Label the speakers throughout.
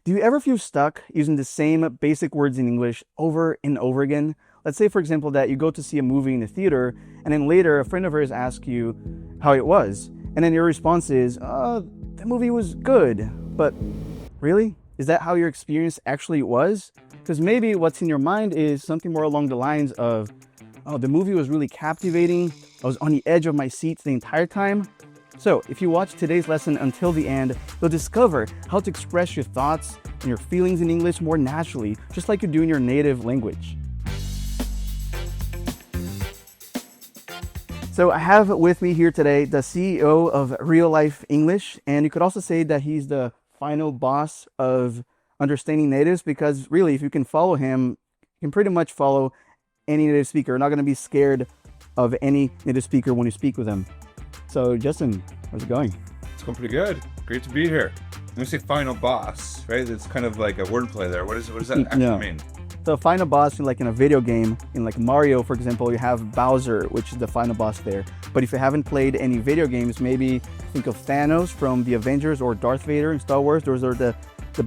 Speaker 1: Do you ever feel stuck using the same basic words in English over and over again? Let's say, for example, that you go to see a movie in the theater, and then later a friend of yours asks you how it was. And then your response is, the movie was good. But really? Is that how your experience actually was? Because maybe what's in your mind is something more along the lines of, oh, the movie was really captivating. I was on the edge of my seat the entire time. So if you watch today's lesson until the end, you'll discover how to express your thoughts and your feelings in English more naturally, just like you do in your native language. So I have with me here today the CEO of RealLife English, and you could also say that he's the final boss of understanding natives, because really, if you can follow him, you can pretty much follow any native speaker. You're not going to be scared of any native speaker when you speak with them. So Justin, how's it going?
Speaker 2: It's going pretty good. Great to be here. When you say final boss, right? It's kind of like a wordplay there. What does that actually mean?
Speaker 1: The final boss, like in a video game, in like Mario, for example, you have Bowser, which is the final boss there. But if you haven't played any video games, maybe think of Thanos from the Avengers or Darth Vader in Star Wars. Those are the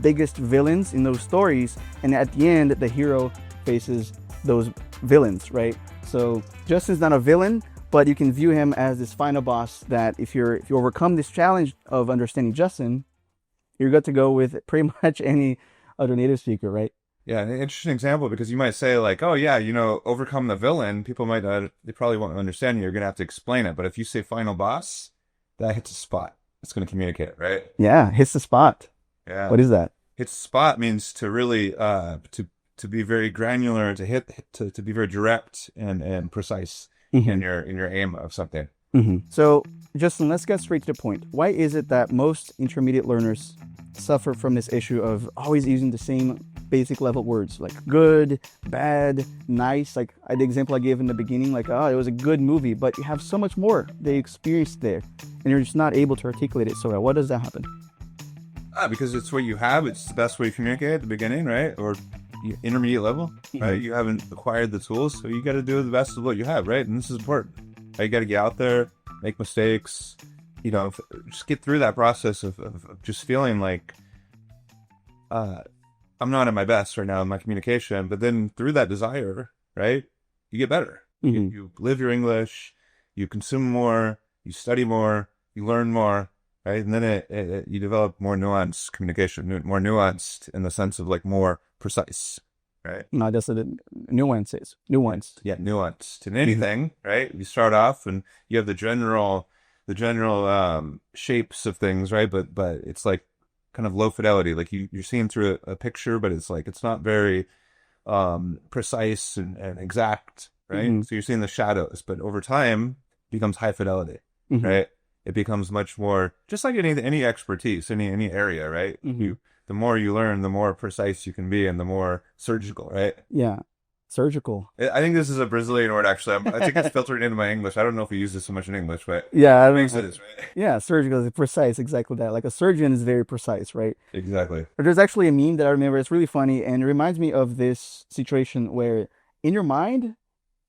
Speaker 1: biggest villains in those stories. And at the end, the hero faces those villains, right? So Justin's not a villain, but you can view him as this final boss that if you overcome this challenge of understanding Justin, you're good to go with pretty much any other native speaker, right?
Speaker 2: Yeah, an interesting example, because you might say like, oh yeah, overcome the villain. People might not, they probably won't understand you. You're going to have to explain it. But if you say final boss, that hits a spot. It's going to communicate, right?
Speaker 1: Yeah, hits the spot.
Speaker 2: Yeah.
Speaker 1: What is that?
Speaker 2: Hits the spot means to really, to be very granular, to be very direct and precise in your aim of something.
Speaker 1: So Justin, let's get straight to the point. Why is it that most intermediate learners suffer from this issue of always using the same basic level words like good, bad, nice? Like the example I gave in the beginning, like, oh, it was a good movie, but you have so much more they experienced there, and you're just not able to articulate it so well. What does that happen?
Speaker 2: Because it's what you have. It's the best way to communicate at the beginning, right? Or intermediate level, right? You haven't acquired the tools, so you got to do the best of what you have, right? And this is important. Right? You got to get out there, make mistakes, just get through that process of just feeling like I'm not at my best right now in my communication. But then through that desire, right, you get better. You live your English, you consume more, you study more, you learn more, right? And then you develop more nuanced communication, more nuanced in the sense of like more precise, right?
Speaker 1: No, that's the nuances. Nuanced.
Speaker 2: Yeah, nuanced in anything, right? You start off and you have the general shapes of things, right? But it's like kind of low fidelity. Like you're seeing through a picture, but it's like it's not very precise and exact, right? So you're seeing the shadows, but over time it becomes high fidelity, right? It becomes much more just like any expertise, any area, right? The more you learn, the more precise you can be, and the more surgical, right?
Speaker 1: Yeah, surgical.
Speaker 2: I think this is a Brazilian word, actually. I think it's filtered into my English. I don't know if we use this so much in English, but
Speaker 1: yeah,
Speaker 2: it makes sense, right?
Speaker 1: Yeah, surgical is precise, exactly that. Like a surgeon is very precise, right?
Speaker 2: Exactly.
Speaker 1: But there's actually a meme that I remember. It's really funny, and it reminds me of this situation where in your mind,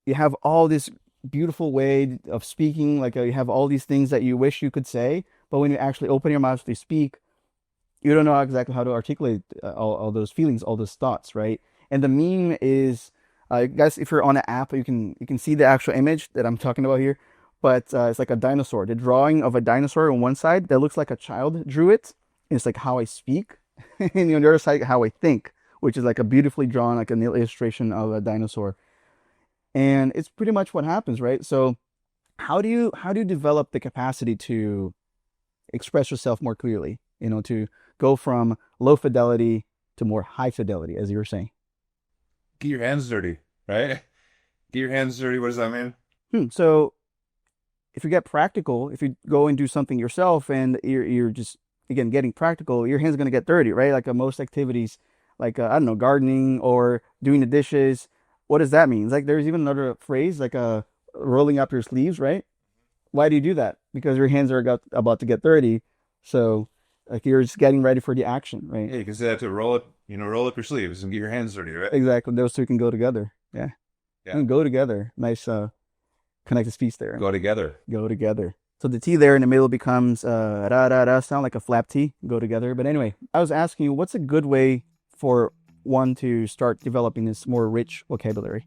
Speaker 1: you have all this beautiful way of speaking, like you have all these things that you wish you could say, but when you actually open your mouth to speak, you don't know exactly how to articulate all those feelings, all those thoughts, right? And the meme is, guys, if you're on an app, you can see the actual image that I'm talking about here, but it's like a dinosaur. The drawing of a dinosaur on one side that looks like a child drew it. And it's like how I speak, and on the other side, how I think, which is like a beautifully drawn, like an illustration of a dinosaur. And it's pretty much what happens, right? So how do you develop the capacity to express yourself more clearly, to go from low fidelity to more high fidelity, as you were saying?
Speaker 2: Get your hands dirty, right? Get your hands dirty. What does that mean?
Speaker 1: So if you get practical, if you go and do something yourself and you're just, again, getting practical, your hands are going to get dirty, right? Like most activities, like, I don't know, gardening or doing the dishes. What does that mean? It's like there's even another phrase, like rolling up your sleeves, right? Why do you do that? Because your hands are about to get dirty. So like you're just getting ready for the action, right?
Speaker 2: Yeah, you can say that to roll up your sleeves and get your hands dirty, right?
Speaker 1: Exactly. Those two can go together. Yeah. And go together. Nice connected speech there.
Speaker 2: Go together.
Speaker 1: Go together. So the T there in the middle becomes ra ra ra, sound like a flap T, go together. But anyway, I was asking you, what's a good way for one to start developing this more rich vocabulary?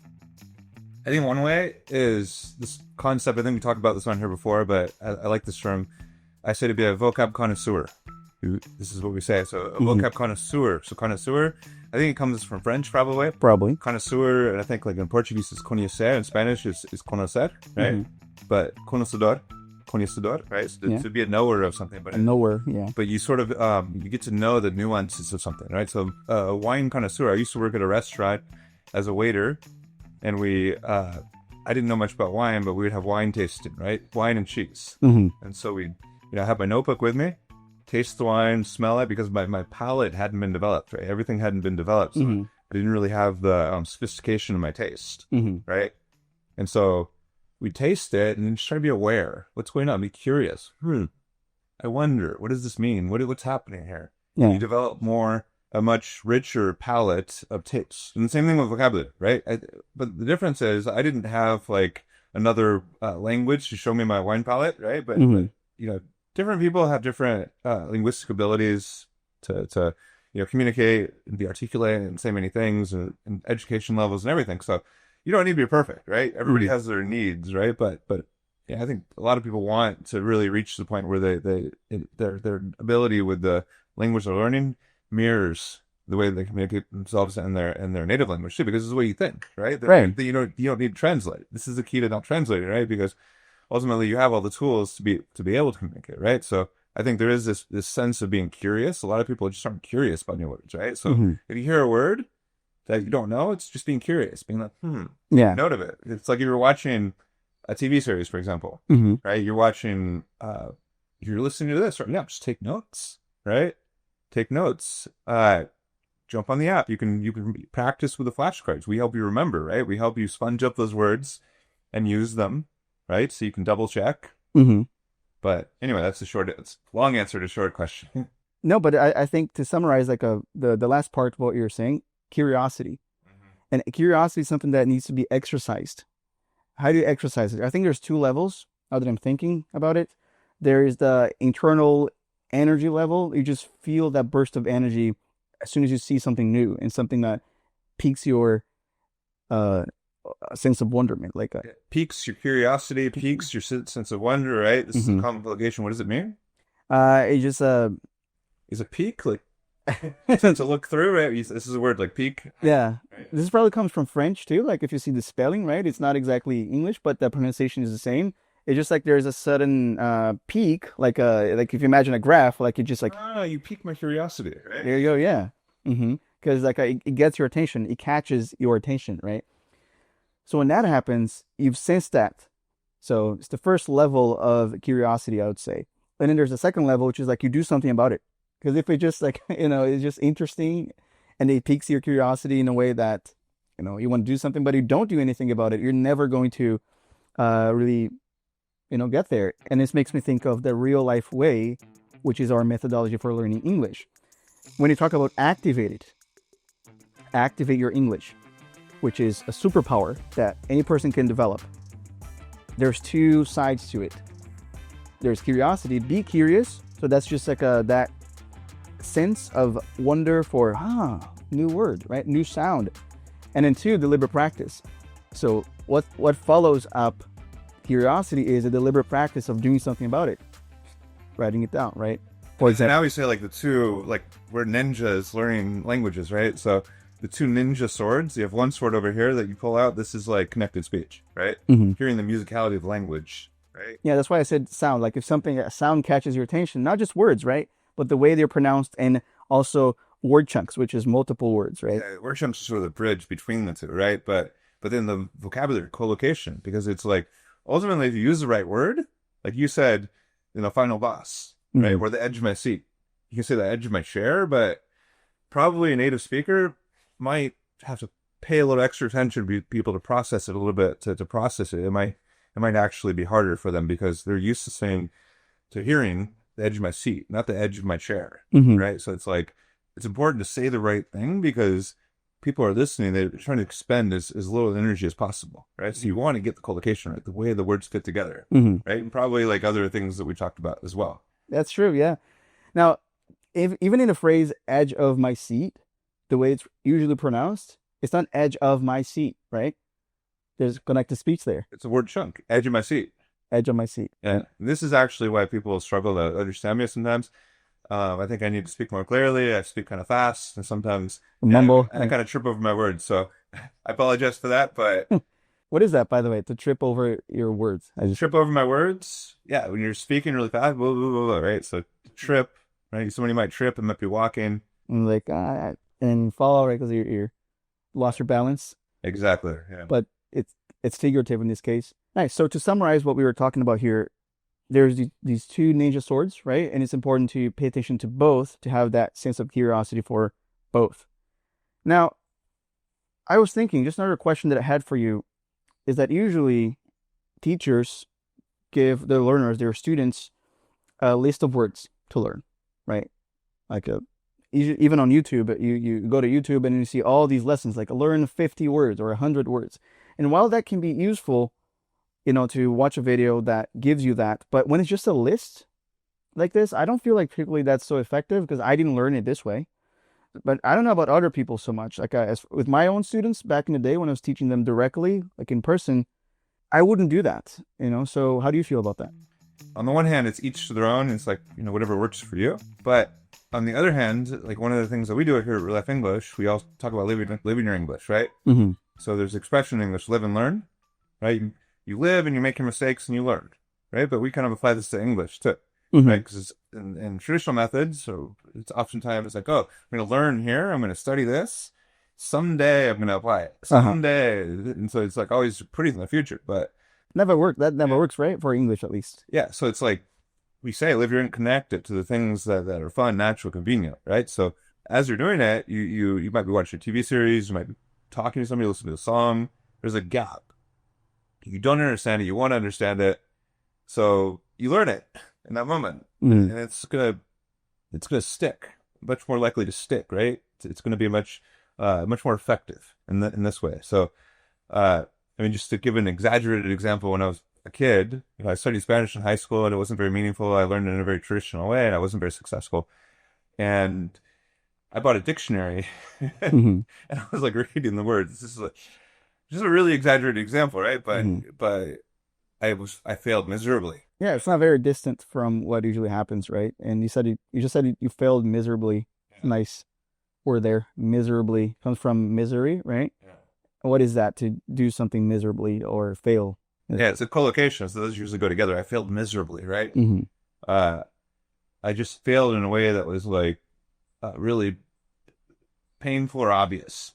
Speaker 2: I think one way is this concept. I think we talked about this on here before, but I like this term. I say to be a vocab connoisseur. This is what we say. So a vocab connoisseur. So connoisseur, I think it comes from French probably.
Speaker 1: Probably.
Speaker 2: Connoisseur, and I think like in Portuguese is conhecer, in Spanish is conocer, right? But conocedor, right? So to be a knower of something. But
Speaker 1: a knower, yeah.
Speaker 2: But you sort of, you get to know the nuances of something, right? So a wine connoisseur, I used to work at a restaurant as a waiter, and I didn't know much about wine, but we would have wine tasting, right? Wine and cheese. And so we'd, have my notebook with me, taste the wine, smell it, because my palate hadn't been developed, right? Everything hadn't been developed. So I didn't really have the sophistication of my taste, right? And so we taste it and then just try to be aware. What's going on? Be curious. I wonder, what does this mean? What's happening here? Yeah. You develop a much richer palette of taste. And the same thing with vocabulary, right? But the difference is I didn't have like another language to show me my wine palette, right? But, different people have different linguistic abilities to communicate and be articulate and say many things and education levels and everything. So you don't need to be perfect, right? Everybody has their needs, right? But yeah, I think a lot of people want to really reach the point where their ability with the language they're learning mirrors the way they communicate themselves in their native language too, because this is the way you think, right? You don't need to translate. This is the key to not translating, right? Because ultimately you have all the tools to be able to communicate, right? So I think there is this sense of being curious. A lot of people just aren't curious about new words, right? So if you hear a word that you don't know, it's just being curious, being like, note of it. It's like if you're watching a TV series, for example, right? You're watching, you're listening to this right now, just take notes, right? Take notes. Jump on the app. You can practice with the flashcards. We help you remember, right? We help you sponge up those words and use them, right? So you can double check. But anyway, that's it's a long answer to a short question.
Speaker 1: No, but I think to summarize like the last part of what you're saying, curiosity. And curiosity is something that needs to be exercised. How do you exercise it? I think there's two levels now that I'm thinking about it. There is the internal energy level. You just feel that burst of energy as soon as you see something new and something that piques your sense of wonderment. Like
Speaker 2: piques your curiosity, piques your sense of wonder, right? This is a conjugation. What does it mean?
Speaker 1: It just
Speaker 2: is a peak like to look through, right? This is a word like peak.
Speaker 1: Yeah,
Speaker 2: right?
Speaker 1: This probably comes from French too. Like if you see the spelling, right? It's not exactly English, but the pronunciation is the same. It's just like there's a sudden peak, like if you imagine a graph, like it just like
Speaker 2: you pique my curiosity, right?
Speaker 1: There you go, yeah. Because like it gets your attention, it catches your attention, right? So when that happens, you've sensed that. So it's the first level of curiosity, I would say. And then there's a second level, which is like you do something about it. Because if it just like it's just interesting, and it piques your curiosity in a way that you want to do something, but you don't do anything about it, you're never going to really get there. And this makes me think of the real life way, which is our methodology for learning English. When you talk about activate your English, which is a superpower that any person can develop. There's two sides to it. There's curiosity, be curious. So that's just like that sense of wonder for, new word, right? New sound. And then two, deliberate practice. So what follows up curiosity is a deliberate practice of doing something about it. Writing it down, right? For example,
Speaker 2: now we say like the two, like we're ninjas learning languages, right? So the two ninja swords, you have one sword over here that you pull out. This is like connected speech, right? Hearing the musicality of language, right?
Speaker 1: Yeah, that's why I said sound. Like if a sound catches your attention, not just words, right? But the way they're pronounced, and also word chunks, which is multiple words, right?
Speaker 2: Yeah, word chunks are sort of the bridge between the two, right? But then the vocabulary, collocation, because it's like, ultimately, if you use the right word, like you said, final boss, right? Or the edge of my seat. You can say the edge of my chair, but probably a native speaker might have to pay a little extra attention to be able to process it a little bit, to process it. It might actually be harder for them because they're used to hearing the edge of my seat, not the edge of my chair, right? So it's like, it's important to say the right thing because people are listening, they're trying to expend as little energy as possible, right? So you want to get the collocation right, the way the words fit together, right? And probably like other things that we talked about as well.
Speaker 1: That's true, yeah. Now, even in the phrase edge of my seat, the way it's usually pronounced, it's not edge of my seat, right? There's connected speech there.
Speaker 2: It's a word chunk, edge of my seat.
Speaker 1: Edge of my seat.
Speaker 2: And this is actually why people struggle to understand me sometimes. I think I need to speak more clearly. I speak kind of fast, and sometimes
Speaker 1: mumble.
Speaker 2: I kind of trip over my words. So I apologize for that. But
Speaker 1: what is that, by the way? To trip over your words?
Speaker 2: Trip over my words? Yeah, when you're speaking really fast, blah, blah, blah, blah, right? So trip, right? Somebody might trip and might be walking.
Speaker 1: And like, and fall, right? Because you lost your balance.
Speaker 2: Exactly. Yeah.
Speaker 1: But it's figurative in this case. Nice. So to summarize what we were talking about here, there's these two ninja swords, right? And it's important to pay attention to both to have that sense of curiosity for both. Now, I was thinking, just another question that I had for you is that usually teachers give their learners, their students, a list of words to learn, right? Like even on YouTube, you go to YouTube and you see all these lessons, like learn 50 words or 100 words. And while that can be useful, to watch a video that gives you that, but when it's just a list like this, I don't feel like particularly that's so effective because I didn't learn it this way. But I don't know about other people so much. Like as with my own students back in the day when I was teaching them directly, like in person, I wouldn't do that, So how do you feel about that?
Speaker 2: On the one hand, it's each to their own. It's like, whatever works for you. But on the other hand, like one of the things that we do here at RealLife English, we all talk about living your English, right?
Speaker 1: Mm-hmm.
Speaker 2: So there's expression in English, live and learn, right? You live and you make your mistakes and you learn, right? But we kind of apply this to English too, right? Because in traditional methods, so it's oftentimes like, oh, I'm going to learn here. I'm going to study this. Someday I'm going to apply it. Someday. And so it's like always pretty in the future, but
Speaker 1: never worked. That never works, right? For English, at least.
Speaker 2: Yeah. So it's like we say, live your and connect it to the things that are fun, natural, convenient, right? So as you're doing it, you might be watching a TV series, you might be talking to somebody, listening to a song. There's a gap. You don't understand it. You want to understand it. So you learn it in that moment. And it's going to stick, much more likely to stick, right? It's going to be much more effective in this way. So, just to give an exaggerated example, when I was a kid, I studied Spanish in high school and it wasn't very meaningful. I learned it in a very traditional way and I wasn't very successful. And I bought a dictionary and I was like reading the words. This is just a really exaggerated example, right? But I failed miserably.
Speaker 1: Yeah, it's not very distant from what usually happens, right? And you just said you failed miserably. Yeah. Nice word there. Miserably comes from misery, right? Yeah. What is that, to do something miserably or fail?
Speaker 2: Yeah, it's a collocation, so those usually go together. I failed miserably, right? I just failed in a way that was like really painful or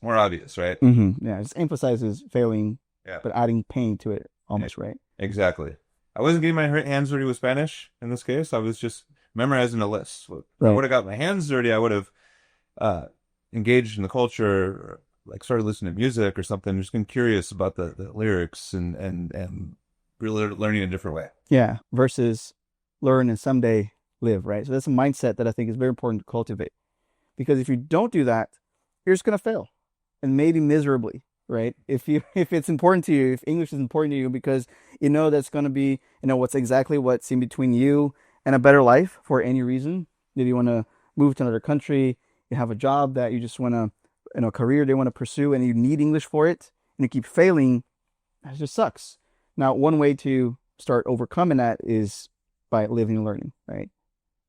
Speaker 2: more obvious, right?
Speaker 1: Yeah, it just emphasizes failing, but adding pain to it almost, right?
Speaker 2: Exactly. I wasn't getting my hands dirty with Spanish in this case. I was just memorizing a list. If I would have got my hands dirty, I would have engaged in the culture, like started listening to music or something, just been curious about the lyrics and really learning in a different way.
Speaker 1: Yeah, versus learn and someday live, right? So that's a mindset that I think is very important to cultivate. Because if you don't do that, you're just going to fail, and maybe miserably, right? If it's important to you, if English is important to you, because that's going to be, what's in between you and a better life for any reason. Maybe you want to move to another country, you have a job that you just want to, career they want to pursue, and you need English for it, and you keep failing, that just sucks. Now, one way to start overcoming that is by living and learning, right?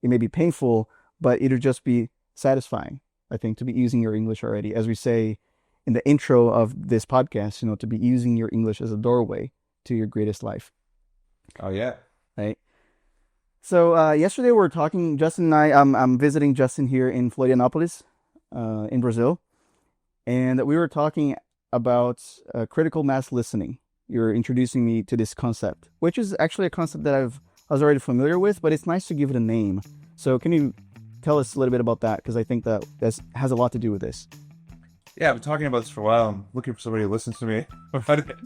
Speaker 1: It may be painful, but it'll just be satisfying, I think, to be using your English already. As we say in the intro of this podcast, to be using your English as a doorway to your greatest life.
Speaker 2: Oh, yeah.
Speaker 1: Right. So yesterday we were talking, Justin and I, I'm visiting Justin here in Florianópolis, in Brazil. And we were talking about critical mass listening. You're introducing me to this concept, which is actually a concept that I was already familiar with, but it's nice to give it a name. So can you tell us a little bit about that? Because I think that has a lot to do with this.
Speaker 2: Yeah, I've been talking about this for a while. I'm looking for somebody who listens to me about it.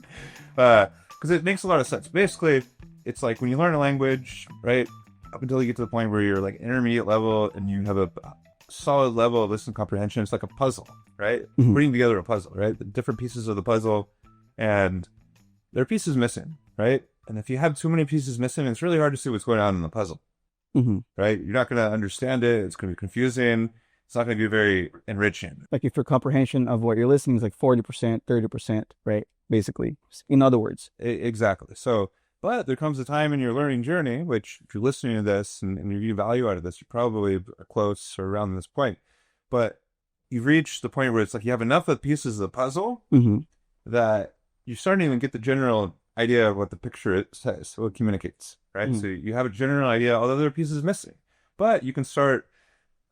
Speaker 2: Because it makes a lot of sense. Basically, it's like when you learn a language, right, up until you get to the point where you're like intermediate level and you have a solid level of listening comprehension. It's like a puzzle, right?
Speaker 1: Mhm.
Speaker 2: Putting together a puzzle, right? The different pieces of the puzzle, and there are pieces missing, right? And if you have too many pieces missing, it's really hard to see what's going on in the puzzle, right? You're not going to understand it. It's going to be confusing. It's not going to be very enriching.
Speaker 1: Like if your comprehension of what you're listening is like 40%, 30%, right? Basically, in other words.
Speaker 2: Exactly. So, but there comes a time in your learning journey, which if you're listening to this and you get value out of this, you probably are close or around this point. But you've reached the point where it's like you have enough of the pieces of the puzzle that you're starting to get the general idea of what the picture says, what it communicates, right? So you have a general idea, all the other pieces missing. But you can start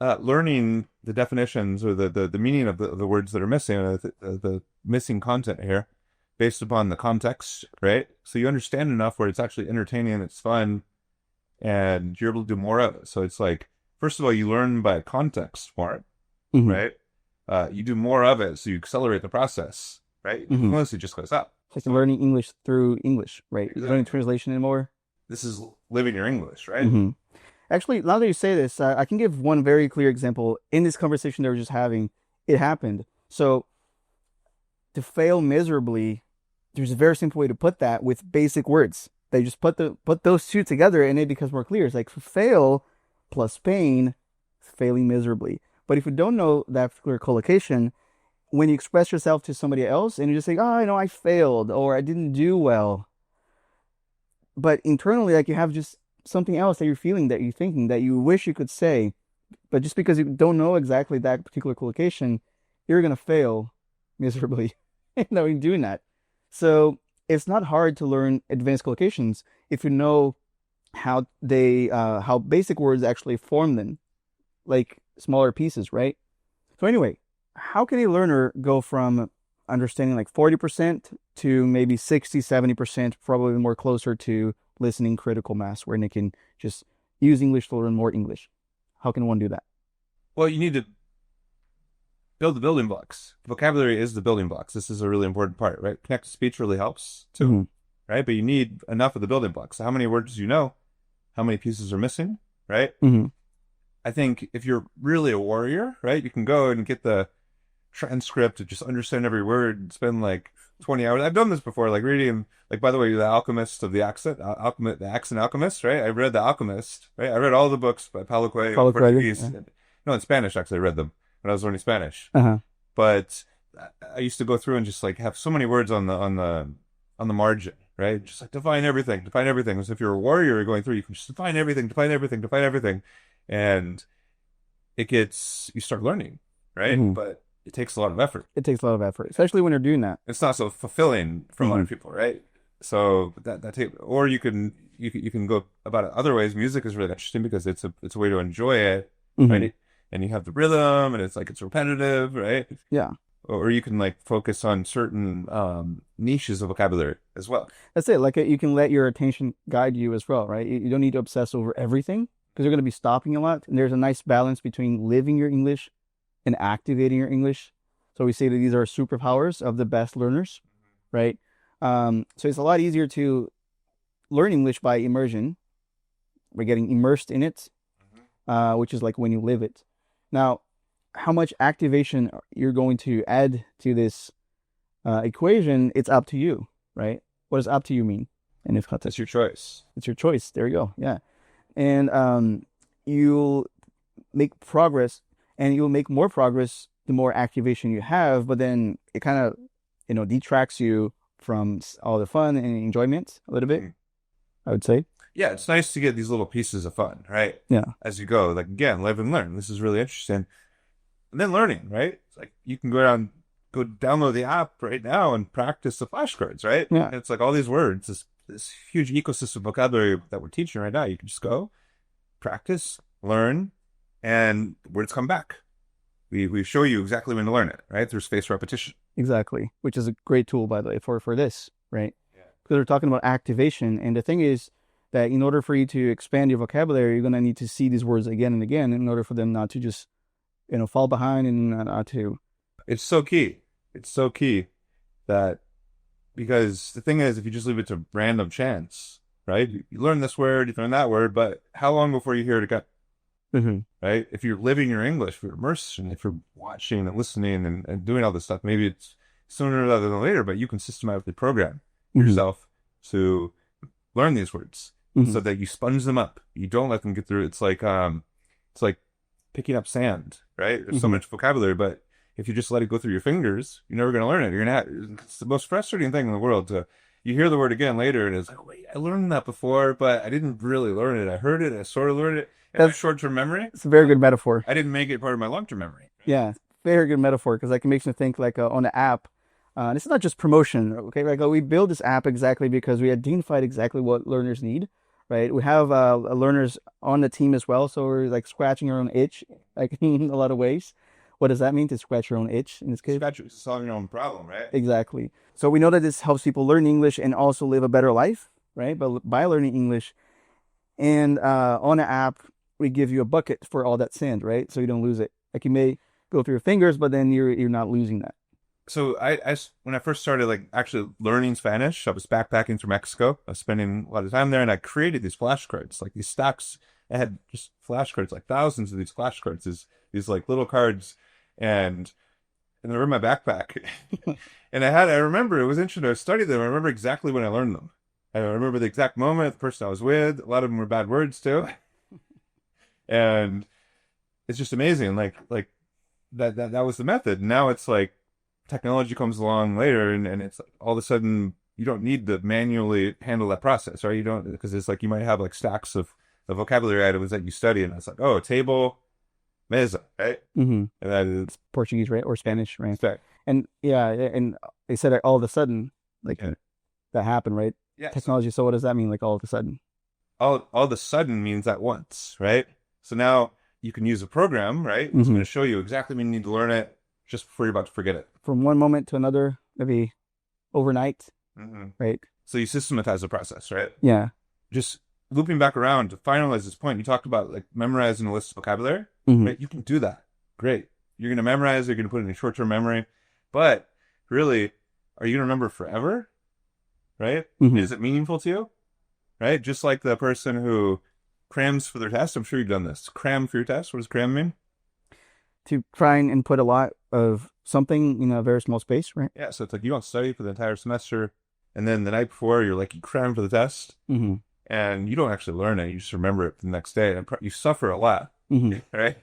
Speaker 2: learning the definitions or the meaning of the words that are missing, the missing content here, based upon the context, right? So you understand enough where it's actually entertaining, it's fun, and you're able to do more of it. So it's like, first of all, you learn by context more, right? You do more of it, so you accelerate the process, right? Fluency just goes up.
Speaker 1: It's like learning English through English, right? Exactly. You're learning translation anymore.
Speaker 2: This is living your English, right?
Speaker 1: Actually, now that you say this, I can give one very clear example. In this conversation that we're just having, it happened. So to fail miserably, there's a very simple way to put that with basic words. They just put those two together and it becomes more clear. It's like fail plus pain, failing miserably. But if you don't know that particular collocation, when you express yourself to somebody else and you just say, oh, I failed or I didn't do well. But internally, like you have just something else that you're feeling, that you're thinking, that you wish you could say. But just because you don't know exactly that particular collocation, you're going to fail miserably in doing that. So it's not hard to learn advanced collocations if you know how basic words actually form them, like smaller pieces, right? So anyway, how can a learner go from understanding like 40% to maybe 60, 70%, probably more closer to listening critical mass, where they can just use English to learn more English? How can one do that?
Speaker 2: Well, you need to build the building blocks. Vocabulary is the building blocks. This is a really important part, right? Connected speech really helps too, right? But you need enough of the building blocks. So how many words do you know? How many pieces are missing, right? I think if you're really a warrior, right, you can go and get the transcript and just understand every word and spend like 20 hours. I've done this before, like reading, like, by the way, The Alchemist of the Accent, the Accent Alchemist, right? I read The Alchemist, right? I read all the books by Paulo Coelho, Portuguese. Yeah. No, in Spanish, actually, I read them when I was learning Spanish. But I used to go through and just like have so many words on the margin, right? Just like define everything. So if you're a warrior, you're going through, you can just define everything. And you start learning, right? But it takes a lot of effort.
Speaker 1: It takes a lot of effort, especially when you're doing that.
Speaker 2: It's not so fulfilling for a lot of people, right? So or you can go about it other ways. Music is really interesting because it's a way to enjoy it, right? And you have the rhythm, and it's repetitive, right?
Speaker 1: Yeah.
Speaker 2: Or you can like focus on certain niches of vocabulary as well.
Speaker 1: That's it. Like you can let your attention guide you as well, right? You don't need to obsess over everything because you're going to be stopping a lot. And there's a nice balance between living your English and activating your English. So we say that these are superpowers of the best learners, right? So it's a lot easier to learn English by immersion. We're getting immersed in it, which is like when you live it. Now, how much activation you're going to add to this equation, it's up to you, right? What does up to you mean? And if
Speaker 2: it's your choice.
Speaker 1: It's your choice. There you go. Yeah. And you'll make progress, and you'll make more progress the more activation you have, but then it kind of, detracts you from all the fun and enjoyment a little bit, I would say.
Speaker 2: Yeah, it's nice to get these little pieces of fun, right?
Speaker 1: Yeah.
Speaker 2: As you go, like, again, live and learn. This is really interesting. And then learning, right? It's like you can go download the app right now and practice the flashcards, right?
Speaker 1: Yeah.
Speaker 2: And it's like all these words, this huge ecosystem of vocabulary that we're teaching right now. You can just go, practice, learn, and words come back. We show you exactly when to learn it, right? Through spaced repetition.
Speaker 1: Exactly, which is a great tool, by the way, for this, right? Yeah. Because we're talking about activation, and the thing is that in order for you to expand your vocabulary, you're going to need to see these words again and again in order for them not to just, fall behind and not to.
Speaker 2: It's so key. It's so key that, because the thing is, if you just leave it to random chance, right? You learn this word, you learn that word, but how long before you hear it again? right? If you're living your English, if you're immersing, if you're watching and listening and doing all this stuff, maybe it's sooner rather than later, but you can systematically program yourself to learn these words so that you sponge them up. You don't let them get through. It's like picking up sand, right? There's so much vocabulary, but if you just let it go through your fingers, you're never going to learn it. It's the most frustrating thing in the world. You hear the word again later, and it's like, wait, I learned that before, but I didn't really learn it. I heard it, I sort of learned it. That's short-term memory.
Speaker 1: It's a very good metaphor.
Speaker 2: I didn't make it part of my long-term memory.
Speaker 1: Yeah, very good metaphor, because like it makes me think like on the app. It's not just promotion, okay? Like we build this app exactly because we identified exactly what learners need, right? We have learners on the team as well, so we're like scratching our own itch, like in a lot of ways. What does that mean, to scratch your own itch in this case?
Speaker 2: Solving your own problem, right?
Speaker 1: Exactly. So we know that this helps people learn English and also live a better life, right? But by learning English, and on the app, we give you a bucket for all that sand, right? So you don't lose it. Like you may go through your fingers, but then you're not losing that.
Speaker 2: So when I first started like actually learning Spanish, I was backpacking through Mexico. I was spending a lot of time there, and I created these flashcards, like these stacks. I had just flashcards, like thousands of these flashcards, these like little cards, and they were in my backpack. And I remember, it was interesting. I studied them. I remember exactly when I learned them. I remember the exact moment, the person I was with. A lot of them were bad words too. And it's just amazing. Like that was the method. Now it's like technology comes along later, and it's like all of a sudden you don't need to manually handle that process, right? You don't, because it's like you might have like stacks of vocabulary items that you study, and it's like, oh, table, mesa, right? And that is
Speaker 1: Portuguese, right? Or Spanish, right?
Speaker 2: Exactly.
Speaker 1: And yeah, and they said all of a sudden, like that happened, right?
Speaker 2: Yeah.
Speaker 1: Technology. So what does that mean? Like all of a sudden?
Speaker 2: All of a sudden means at once, right? So now you can use a program, right? It's going to show you exactly when you need to learn it just before you're about to forget it.
Speaker 1: From one moment to another, maybe overnight, right?
Speaker 2: So you systematize the process, right?
Speaker 1: Yeah.
Speaker 2: Just looping back around to finalize this point, you talked about like memorizing a list of vocabulary, right? You can do that. Great. You're going to memorize, you're going to put it in short-term memory, but really, are you going to remember forever? Right? Is it meaningful to you? Right? Just like the person who crams for their test. I'm sure you've done this. Cram for your test. What does cram mean?
Speaker 1: To try and input a lot of something in a very small space, right?
Speaker 2: Yeah. So it's like you don't study for the entire semester, and then the night before you cram for the test, and you don't actually learn it. You just remember it the next day, and you suffer a lot, right?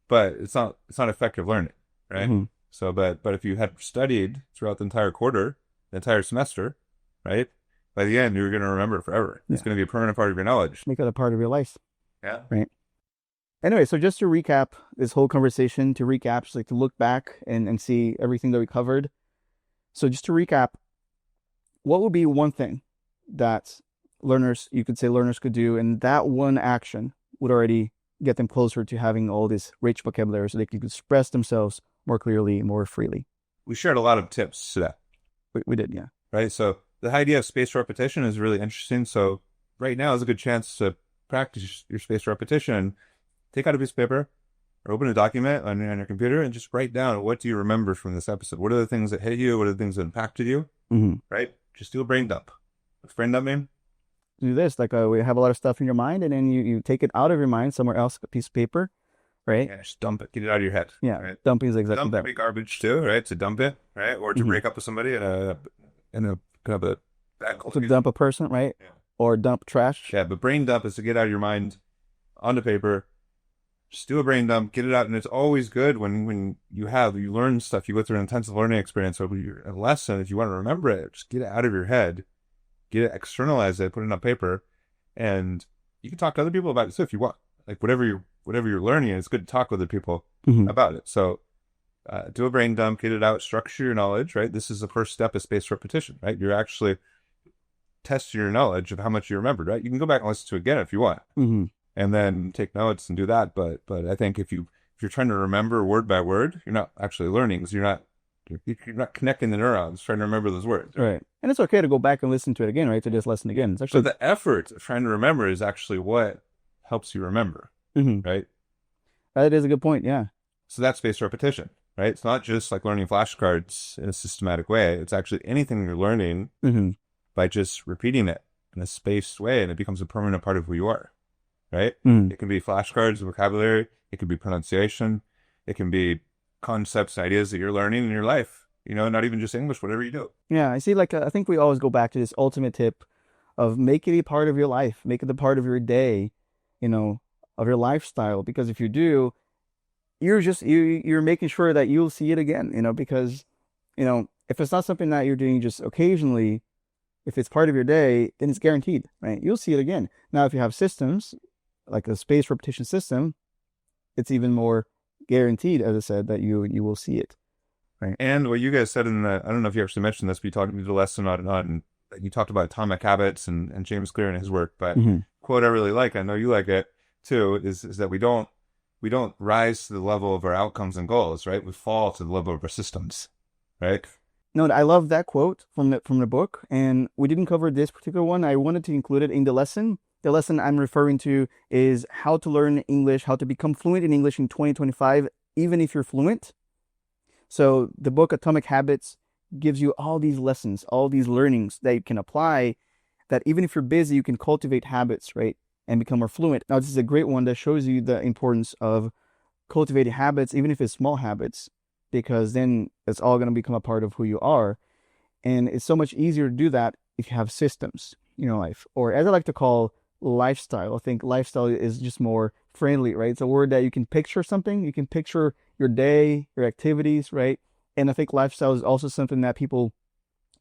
Speaker 2: But it's not effective learning, right? So, but if you had studied throughout the entire quarter, the entire semester, right? By the end, you're going to remember it forever. It's going to be a permanent part of your knowledge.
Speaker 1: Make it a part of your life.
Speaker 2: Yeah.
Speaker 1: Right. Anyway, so just to recap this whole conversation, just like to look back and see everything that we covered. So just to recap, what would be one thing that learners could do, and that one action would already get them closer to having all this rich vocabulary so they can express themselves more clearly, more freely?
Speaker 2: We shared a lot of tips today.
Speaker 1: We did, yeah.
Speaker 2: Right. So the idea of spaced repetition is really interesting. So right now is a good chance to practice your spaced repetition. Take out a piece of paper or open a document on your computer and just write down, what do you remember from this episode? What are the things that hit you? What are the things that impacted you? Right? Just do a brain dump. What's brain dump mean?
Speaker 1: Do this. Like we have a lot of stuff in your mind, and then you take it out of your mind somewhere else, a piece of paper, right?
Speaker 2: Yeah, just dump it. Get it out of your head.
Speaker 1: Yeah,
Speaker 2: right?
Speaker 1: Dumping is exactly
Speaker 2: dump
Speaker 1: that.
Speaker 2: Dump can be garbage too, right? To dump it, right? Or to break up with somebody in a kind of a bad culture.
Speaker 1: To dump a person, right? Yeah. Or dump trash.
Speaker 2: Yeah, but brain dump is to get out of your mind onto paper. Just do a brain dump, get it out, and it's always good when you learn stuff, you go through an intensive learning experience over a lesson. If you want to remember it, just get it out of your head, get it, externalize it, put it on paper, and you can talk to other people about it too if you want. Like whatever you're learning, it's good to talk with other people about it. So do a brain dump, get it out, structure your knowledge. Right, this is the first step of spaced repetition. Right, you're actually testing your knowledge of how much you remembered. Right, you can go back and listen to it again if you want. And then take notes and do that. But I think if you're trying to remember word by word, you're not actually learning, because you're not connecting the neurons trying to remember those words.
Speaker 1: Right. And it's okay to go back and listen to it again, right? To just listen again. It's actually...
Speaker 2: So the effort of trying to remember is actually what helps you remember, right?
Speaker 1: That is a good point, yeah.
Speaker 2: So that's spaced repetition, right? It's not just like learning flashcards in a systematic way. It's actually anything you're learning by just repeating it in a spaced way, and it becomes a permanent part of who you are. right? It can be flashcards, vocabulary. It can be pronunciation. It can be concepts, ideas that you're learning in your life. You know, not even just English, whatever you do.
Speaker 1: Yeah, I see. Like, I think we always go back to this ultimate tip of make it a part of your life, make it a part of your day, you know, of your lifestyle. Because if you do, you're making sure that you'll see it again, you know, because, you know, if it's not something that you're doing just occasionally, if it's part of your day, then it's guaranteed, right? You'll see it again. Now, if you have systems like a spaced repetition system, it's even more guaranteed, as I said, that you will see it, right?
Speaker 2: And what you guys said in the, I don't know if you actually mentioned this, but you talked about the lesson on you talked about atomic habits and James Clear and his work, but quote I really like, I know you like it too, is that we don't rise to the level of our outcomes and goals, right? We fall to the level of our systems, right?
Speaker 1: No, I love that quote from the book, and we didn't cover this particular one. I wanted to include it in the lesson. The lesson I'm referring to is how to learn English, how to become fluent in English in 2025, even if you're fluent. So the book Atomic Habits gives you all these lessons, all these learnings that you can apply, that even if you're busy, you can cultivate habits, right? And become more fluent. Now, this is a great one that shows you the importance of cultivating habits, even if it's small habits, because then it's all going to become a part of who you are. And it's so much easier to do that if you have systems in your life, or as I like to call lifestyle. I think lifestyle is just more friendly, right? It's a word that you can picture something. You can picture your day, your activities, right? And I think lifestyle is also something that people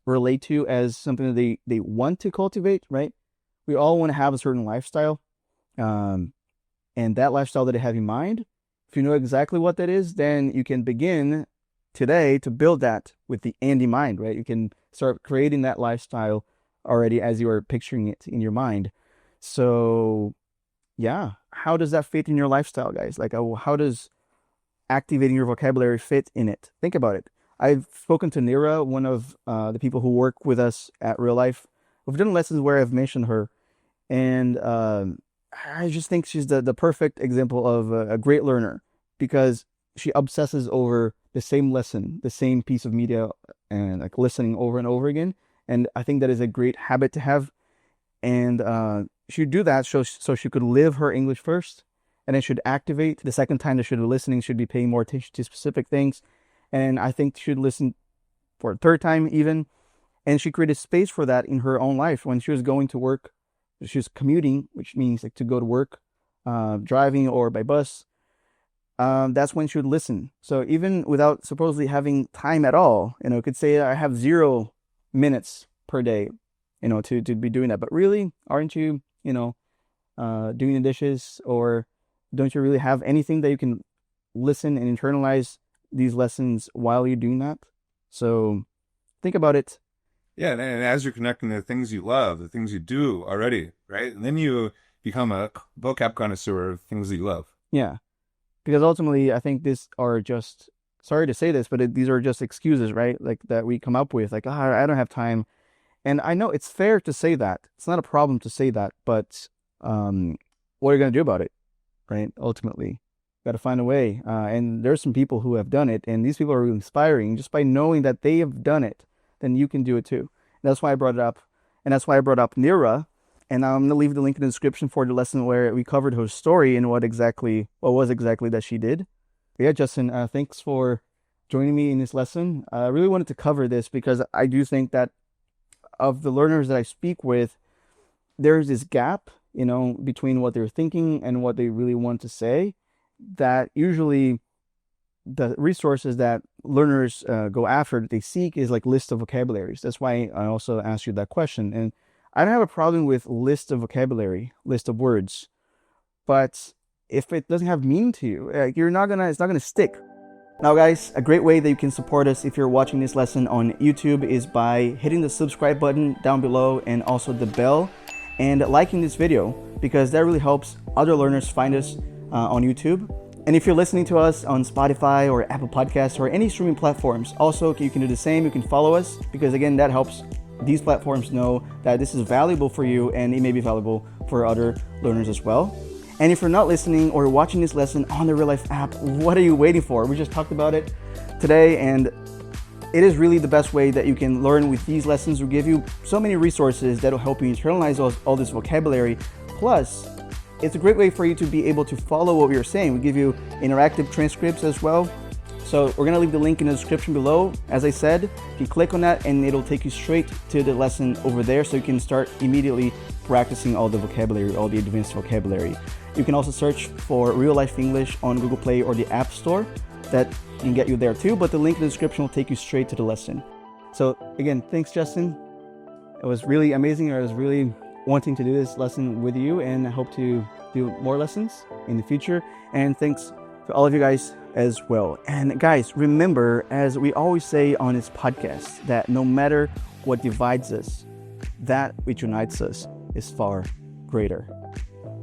Speaker 1: relate to as something that they want to cultivate, right? We all want to have a certain lifestyle. And that lifestyle that you have in mind, if you know exactly what that is, then you can begin today to build that with the end in mind, right? You can start creating that lifestyle already as you are picturing it in your mind. So yeah, how does that fit in your lifestyle, guys? Like, how does activating your vocabulary fit in it? Think about it. I've spoken to Nira, one of the people who work with us at RealLife. We've done lessons where I've mentioned her, and I just think she's the perfect example of a great learner, because she obsesses over the same lesson, the same piece of media, and like listening over and over again. And I think that is a great habit to have. And she'd do that so she could live her English first, and then should activate the second time that she'd be listening, should be paying more attention to specific things. And I think she'd listen for a third time even. And she created space for that in her own life. When she was going to work, she was commuting, which means like to go to work, driving or by bus. That's when she would listen. So even without supposedly having time at all, you know, could say I have 0 minutes per day, you know, to be doing that. But really, aren't you, you know, doing the dishes, or don't you really have anything that you can listen and internalize these lessons while you're doing that? So think about it.
Speaker 2: Yeah, and as you're connecting the things you love, the things you do already, right? And then you become a vocab connoisseur of things that you love.
Speaker 1: Yeah, because ultimately, I think these are just, sorry to say this, but these are just excuses, right? Like that we come up with, like, I don't have time. And I know it's fair to say that. It's not a problem to say that, but what are you going to do about it, right? Ultimately, got to find a way. And there's some people who have done it, and these people are really inspiring. Just by knowing that they have done it, then you can do it too. And that's why I brought it up. And that's why I brought up Nira. And I'm going to leave the link in the description for the lesson where we covered her story and what was exactly that she did. But yeah, Justin, thanks for joining me in this lesson. I really wanted to cover this because I do think that of the learners that I speak with, there's this gap, you know, between what they're thinking and what they really want to say, that usually the resources that learners go after, that they seek, is like list of vocabularies. That's why I also asked you that question. And I don't have a problem with list of vocabulary, list of words, but if it doesn't have meaning to you, it's not gonna stick. Now, guys, a great way that you can support us if you're watching this lesson on YouTube is by hitting the subscribe button down below, and also the bell, and liking this video, because that really helps other learners find us on YouTube. And if you're listening to us on Spotify or Apple Podcasts or any streaming platforms, also you can do the same. You can follow us, because again, that helps these platforms know that this is valuable for you, and it may be valuable for other learners as well. And if you're not listening or watching this lesson on the RealLife app, what are you waiting for? We just talked about it today, and it is really the best way that you can learn with these lessons. We give you so many resources that will help you internalize all this vocabulary. Plus, it's a great way for you to be able to follow what we're saying. We give you interactive transcripts as well. So we're gonna leave the link in the description below. As I said, you click on that and it'll take you straight to the lesson over there, so you can start immediately practicing all the vocabulary, all the advanced vocabulary. You can also search for Real Life English on Google Play or the App Store. That can get you there too, but the link in the description will take you straight to the lesson. So again, thanks Justin. It was really amazing. I was really wanting to do this lesson with you, and I hope to do more lessons in the future. And thanks to all of you guys as well. And guys, remember, as we always say on this podcast, that no matter what divides us, that which unites us is far greater.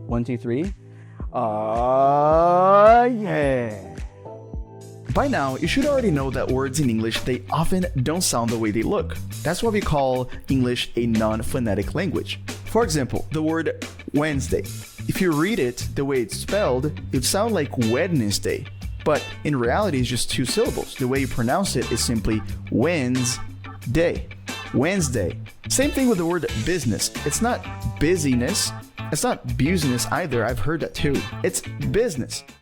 Speaker 1: 1, 2, 3. Yeah.
Speaker 3: By now, you should already know that words in English, they often don't sound the way they look. That's why we call English a non-phonetic language. For example, the word Wednesday. If you read it the way it's spelled, it would sound like Wednesday. But in reality, it's just 2 syllables. The way you pronounce it is simply Wednesday. Wednesday. Same thing with the word business. It's not busyness. It's not business either. I've heard that too. It's business.